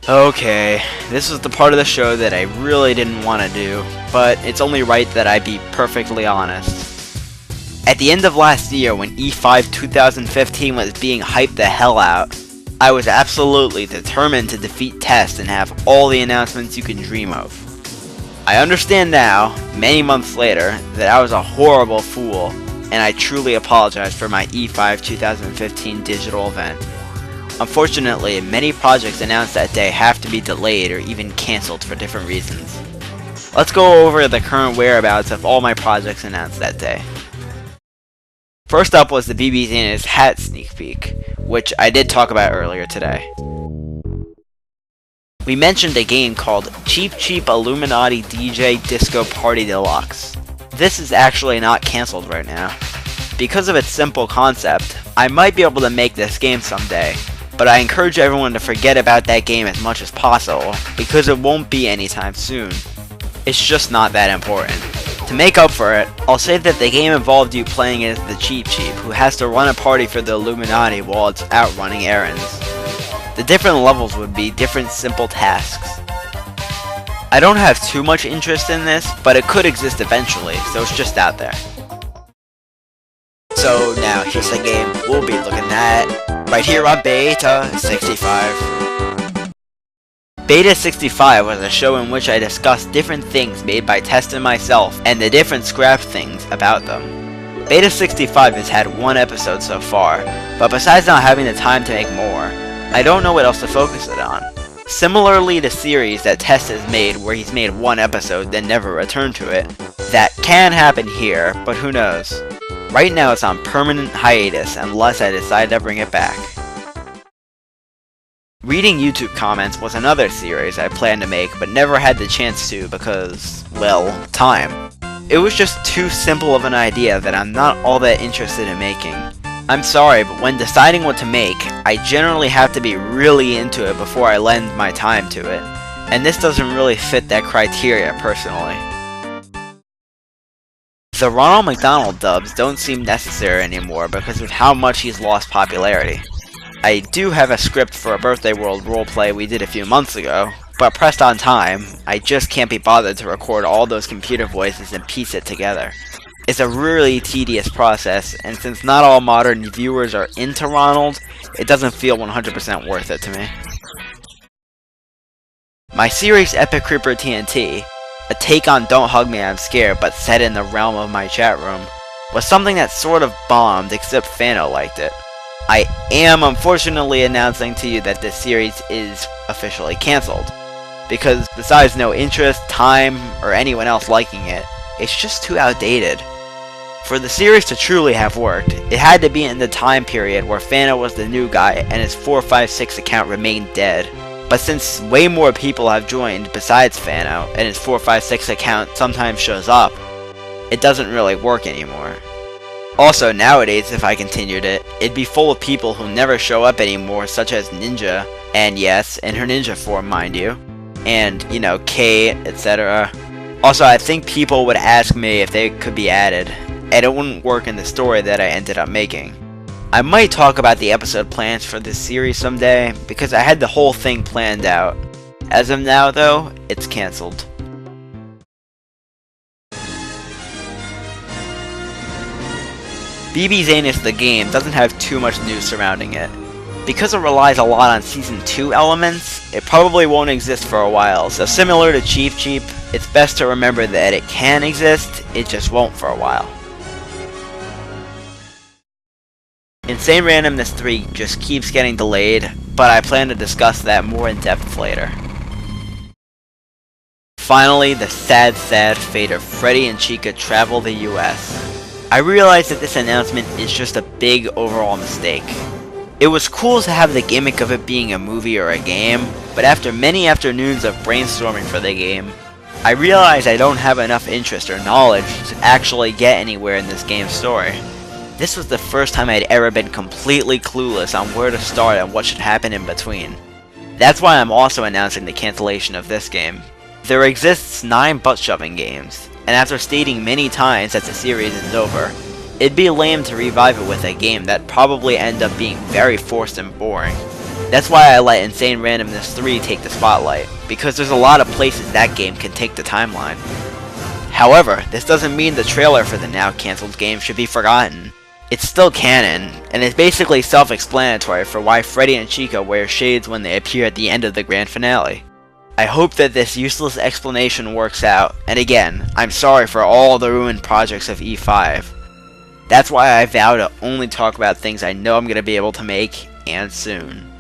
Okay, this was the part of the show that I really didn't want to do, but it's only right that I be perfectly honest. At the end of last year, when E5 2015 was being hyped the hell out, I was absolutely determined to defeat Test and have all the announcements you can dream of. I understand now, many months later, that I was a horrible fool, and I truly apologize for my E5 2015 digital event. Unfortunately, many projects announced that day have to be delayed or even cancelled for different reasons. Let's go over the current whereabouts of all my projects announced that day. First up was the BBs Anus hat sneak peek, which I did talk about earlier today. We mentioned a game called Cheap Cheap Illuminati DJ Disco Party Deluxe. This is actually not cancelled right now. Because of its simple concept, I might be able to make this game someday, but I encourage everyone to forget about that game as much as possible, because it won't be anytime soon. It's just not that important. To make up for it, I'll say that the game involved you playing as the Cheap Cheap, who has to run a party for the Illuminati while it's out running errands. The different levels would be different simple tasks. I don't have too much interest in this, but it could exist eventually, so it's just out there. So now here's the game we'll be looking at right here on Beta 65. Beta 65 was a show in which I discussed different things made by Test and myself and the different scrapped things about them. Beta 65 has had one episode so far, but besides not having the time to make more, I don't know what else to focus it on. Similarly to series that Test has made where he's made one episode then never returned to it, that can happen here, but who knows. Right now it's on permanent hiatus unless I decide to bring it back. Reading YouTube comments was another series I planned to make but never had the chance to because, well, time. It was just too simple of an idea that I'm not all that interested in making. I'm sorry, but when deciding what to make, I generally have to be really into it before I lend my time to it, and this doesn't really fit that criteria personally. The Ronald McDonald dubs don't seem necessary anymore because of how much he's lost popularity. I do have a script for a Birthday World roleplay we did a few months ago, but pressed on time, I just can't be bothered to record all those computer voices and piece it together. It's a really tedious process, and since not all modern viewers are into Ronald, it doesn't feel 100% worth it to me. My series Epic Creeper TNT, a take on Don't Hug Me I'm Scared but set in the realm of my chat room, was something that sort of bombed except Fano liked it. I am unfortunately announcing to you that this series is officially cancelled, because besides no interest, time, or anyone else liking it, it's just too outdated. For the series to truly have worked, it had to be in the time period where Fano was the new guy and his 456 account remained dead. But since way more people have joined besides Fano, and his 456 account sometimes shows up, it doesn't really work anymore. Also, nowadays, if I continued it, it'd be full of people who never show up anymore, such as Ninja, and yes, in her ninja form, mind you, and, you know, Kate, etc. Also, I think people would ask me if they could be added, and it wouldn't work in the story that I ended up making. I might talk about the episode plans for this series someday, because I had the whole thing planned out. As of now, though, it's cancelled. BBs Anus the game doesn't have too much news surrounding it. Because it relies a lot on Season 2 elements, it probably won't exist for a while, so similar to Cheap Cheap, it's best to remember that it can exist, it just won't for a while. Insane Randomness 3 just keeps getting delayed, but I plan to discuss that more in depth later. Finally, the sad fate of Freddy and Chica travel the US. I realize that this announcement is just a big overall mistake. It was cool to have the gimmick of it being a movie or a game, but after many afternoons of brainstorming for the game, I realized I don't have enough interest or knowledge to actually get anywhere in this game's story. This was the first time I'd ever been completely clueless on where to start and what should happen in between. That's why I'm also announcing the cancellation of this game. There exists 9 butt-shoving games, and after stating many times that the series is over, it'd be lame to revive it with a game that'd probably end up being very forced and boring. That's why I let Insane Randomness 3 take the spotlight, because there's a lot of places that game can take the timeline. However, this doesn't mean the trailer for the now cancelled game should be forgotten. It's still canon, and is basically self-explanatory for why Freddy and Chica wear shades when they appear at the end of the grand finale. I hope that this useless explanation works out, and again, I'm sorry for all the ruined projects of E5. That's why I vow to only talk about things I know I'm going to be able to make, and soon.